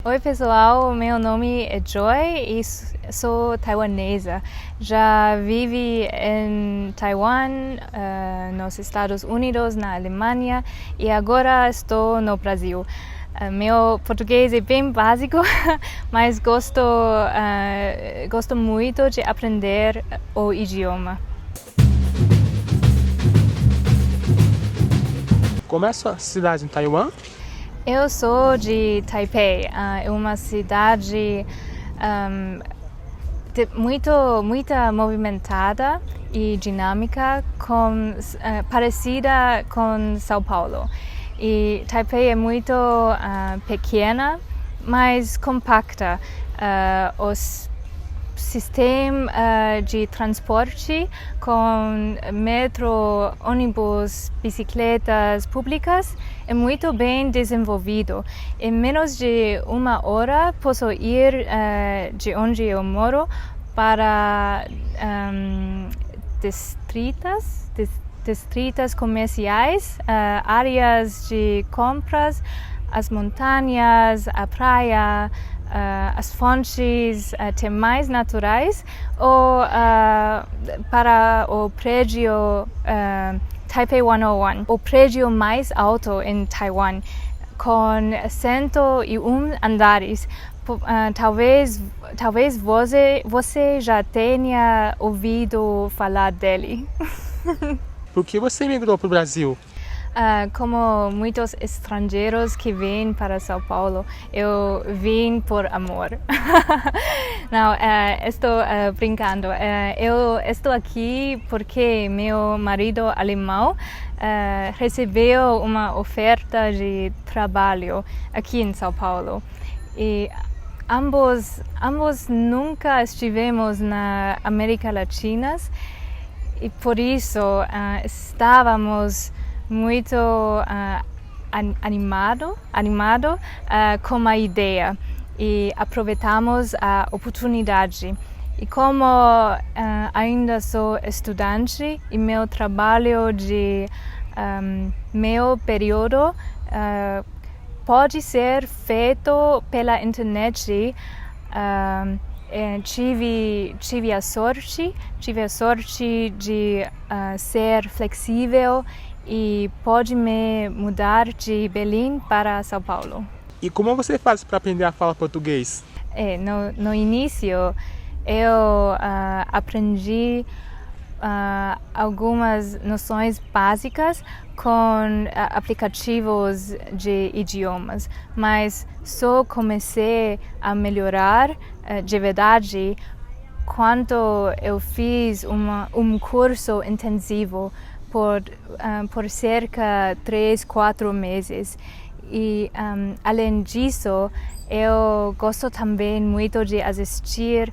Oi pessoal, meu nome é Joy e sou taiwanesa. Já vivi em Taiwan, nos Estados Unidos, na Alemanha e agora estou no Brasil. Meu português é bem básico, mas gosto muito de aprender o idioma. Como é a sua cidade em Taiwan? Eu sou de Taipei, uma cidade muito movimentada e dinâmica, parecida com São Paulo. E Taipei é muito pequena, mas compacta. O sistema de transporte com metrô, ônibus, bicicletas públicas é muito bem desenvolvido. Em menos de uma hora posso ir de onde eu moro para distritos comerciais, áreas de compras, as montanhas, a praia, as fontes termais naturais ou para o prédio Taipei 101, o prédio mais alto em Taiwan, com 101 andares. Talvez você já tenha ouvido falar dele. Por que você imigrou para o Brasil? Como muitos estrangeiros que vêm para São Paulo, eu vim por amor. Não, estou brincando. Eu estou aqui porque meu marido alemão recebeu uma oferta de trabalho aqui em São Paulo. E ambos nunca estivemos na América Latina e por isso estávamos muito animado com a ideia e aproveitamos a oportunidade. E como ainda sou estudante e meu trabalho de meio período pode ser feito pela internet, tive a sorte de ser flexível e pode me mudar de Belém para São Paulo. E como você faz para aprender a falar português? No início, eu aprendi algumas noções básicas com aplicativos de idiomas, mas só comecei a melhorar de verdade quando eu fiz um curso intensivo por cerca de 3-4 meses. E, além disso, eu gosto também muito de assistir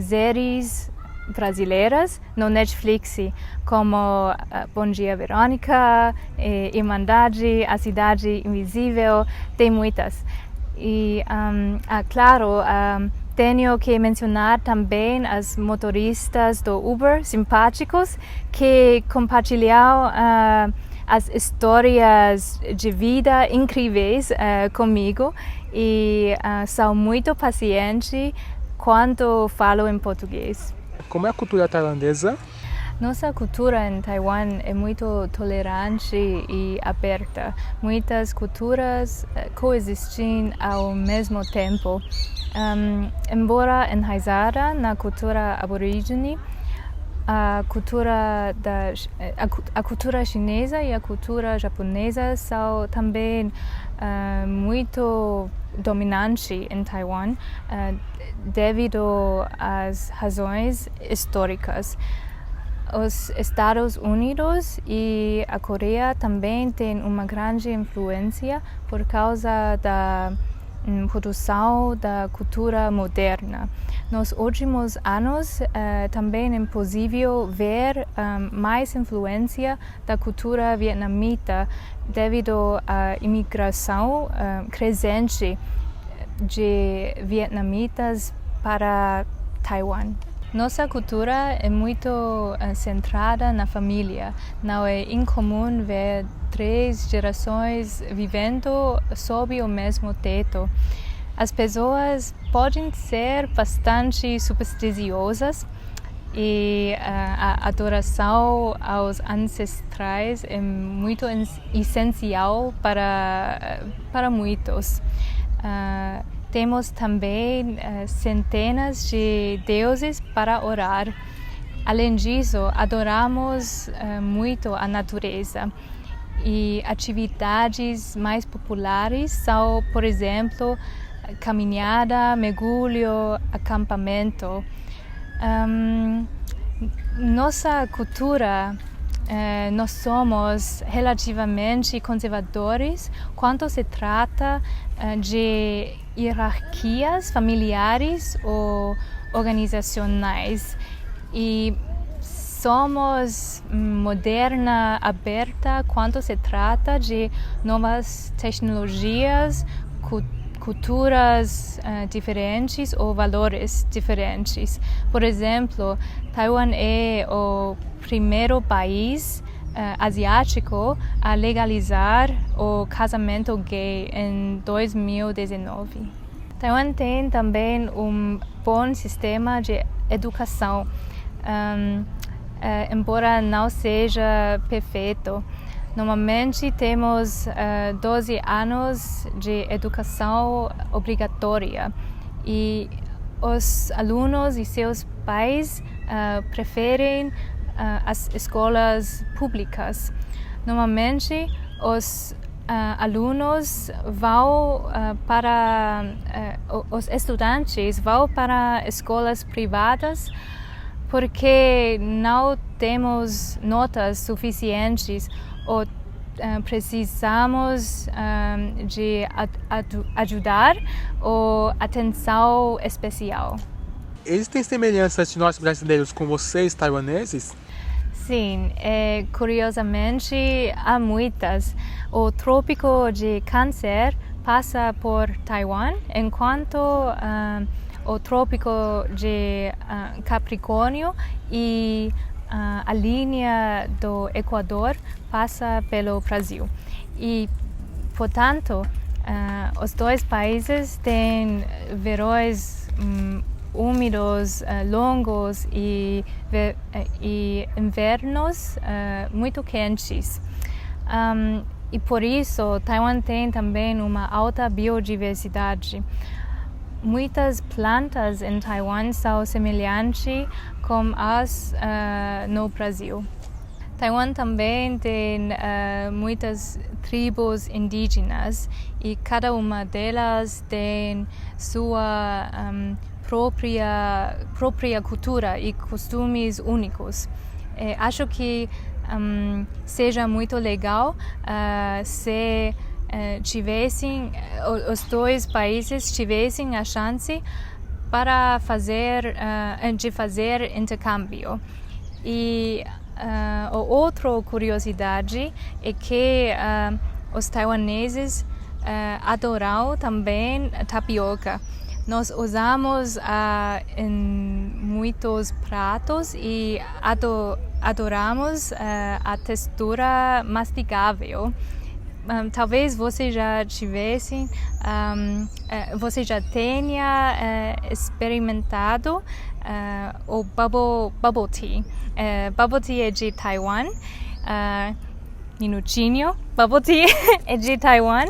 séries brasileiras no Netflix, como Bom Dia Verônica, Irmandade, A Cidade Invisível, tem muitas. E, claro, tenho que mencionar também as motoristas do Uber simpáticos que compartilham as histórias de vida incríveis comigo e são muito pacientes quando falo em português. Como é a cultura tailandesa? Nossa cultura em Taiwan é muito tolerante e aberta. Muitas culturas coexistem ao mesmo tempo. Embora enraizada na cultura aborígene, a cultura chinesa e a cultura japonesa são também muito dominantes em Taiwan devido às razões históricas. Os Estados Unidos e a Coreia também têm uma grande influência por causa da produção da cultura moderna. Nos últimos anos, também é possível ver mais influência da cultura vietnamita devido à imigração crescente de vietnamitas para Taiwan. Nossa cultura é muito centrada na família. Não é incomum ver 3 gerações vivendo sob o mesmo teto. As pessoas podem ser bastante supersticiosas e a adoração aos ancestrais é muito essencial para muitos. Temos também centenas de deuses para orar. Além disso, adoramos muito a natureza. E atividades mais populares são, por exemplo, caminhada, mergulho, acampamento. Nossa cultura, nós somos relativamente conservadores quando se trata de hierarquias familiares ou organizacionais e somos moderna, aberta quando se trata de novas tecnologias, culturas diferentes ou valores diferentes. Por exemplo, Taiwan é o primeiro país asiático a legalizar o casamento gay em 2019. Taiwan tem também um bom sistema de educação, embora não seja perfeito. Normalmente temos 12 anos de educação obrigatória e os alunos e seus pais preferem as escolas públicas. Normalmente os alunos vão os estudantes vão para escolas privadas porque não temos notas suficientes ou precisamos de ajudar ou atenção especial. Existem semelhanças de nós brasileiros com vocês, taiwaneses? Sim, curiosamente há muitas. O trópico de Câncer passa por Taiwan, enquanto o trópico de Capricórnio e a linha do Equador passa pelo Brasil. E, portanto, os dois países têm verões úmidos, longos e invernos muito quentes. E por isso, Taiwan tem também uma alta biodiversidade. Muitas plantas em Taiwan são semelhantes com as no Brasil. Taiwan também tem muitas tribos indígenas e cada uma delas tem sua própria cultura e costumes únicos. Acho que seja muito legal se os dois países tivessem a chance para fazer intercâmbio. E outra curiosidade é que os taiwaneses adoram também tapioca. Nós usamos em muitos pratos e adoramos a textura mastigável. Talvez você já tenha experimentado o bubble tea. Bubble tea é de Taiwan. Minutinho. Bubble tea é de Taiwan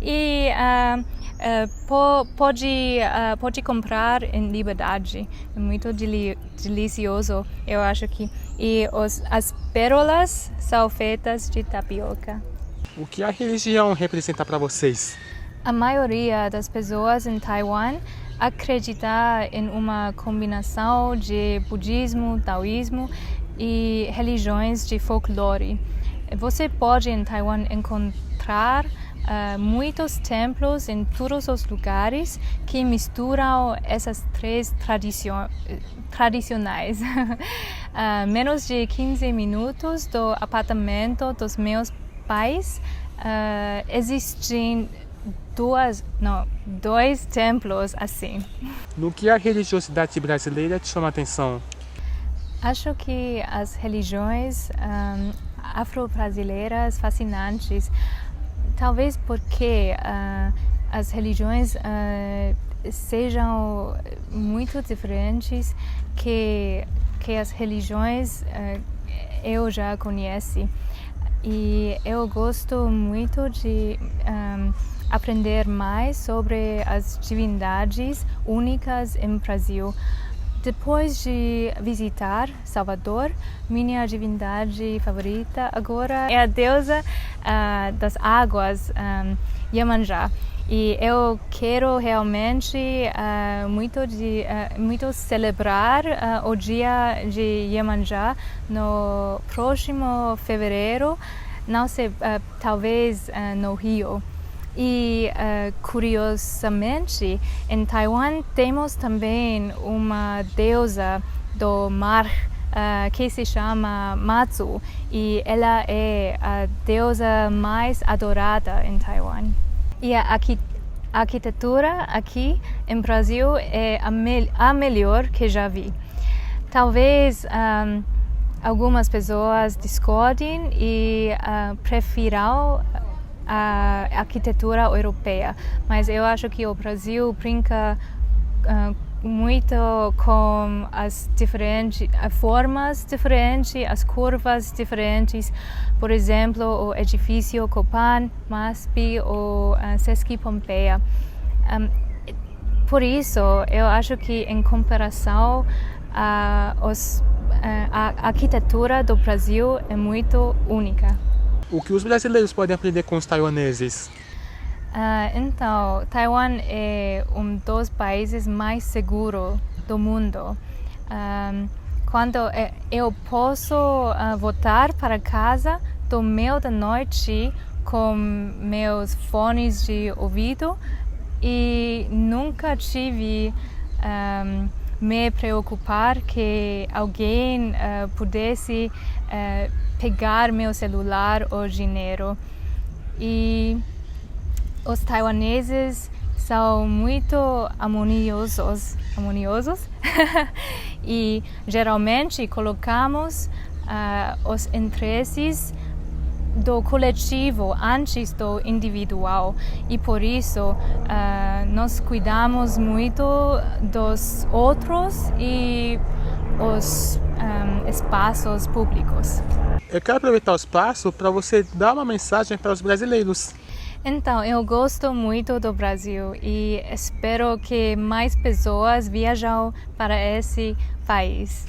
e pode comprar em liberdade. É muito delicioso, eu acho que. E as pérolas são feitas de tapioca. O que a religião representa para vocês? A maioria das pessoas em Taiwan acredita em uma combinação de budismo, taoísmo e religiões de folclore. Você pode em Taiwan encontrar muitos templos em todos os lugares que misturam essas três tradicionais. Menos de 15 minutos do apartamento dos meus pais existem dois templos assim. No que a religiosidade brasileira te chama a atenção? Acho que as religiões afro-brasileiras fascinantes, talvez porque as religiões sejam muito diferentes que as religiões eu já conheço. E eu gosto muito de aprender mais sobre as divindades únicas em Brasil. Depois de visitar Salvador, minha divindade favorita agora é a deusa das águas, Iemanjá. E eu quero realmente muito celebrar o dia de Iemanjá no próximo fevereiro, não sei, talvez no Rio. E, curiosamente, em Taiwan temos também uma deusa do mar que se chama Matsu, e ela é a deusa mais adorada em Taiwan. E a arquitetura aqui em Brasil é a melhor que já vi. Talvez algumas pessoas discordem e prefiram a arquitetura europeia, mas eu acho que o Brasil brinca muito com as formas diferentes, as curvas diferentes. Por exemplo, o edifício Copan, MASP ou Sesc Pompeia. Por isso, eu acho que em comparação a arquitetura do Brasil é muito única. O que os brasileiros podem aprender com os taiwaneses? Então, Taiwan é um dos países mais seguros do mundo. Quando eu posso voltar para casa do meio da noite com meus fones de ouvido e nunca tive me preocupar que alguém pudesse pegar meu celular ou dinheiro. E os taiwaneses são muito harmoniosos e geralmente colocamos os interesses do coletivo antes do individual, e por isso nós cuidamos muito dos outros e os espaços públicos. Eu quero aproveitar o espaço para você dar uma mensagem para os brasileiros. Então, eu gosto muito do Brasil e espero que mais pessoas viajam para esse país.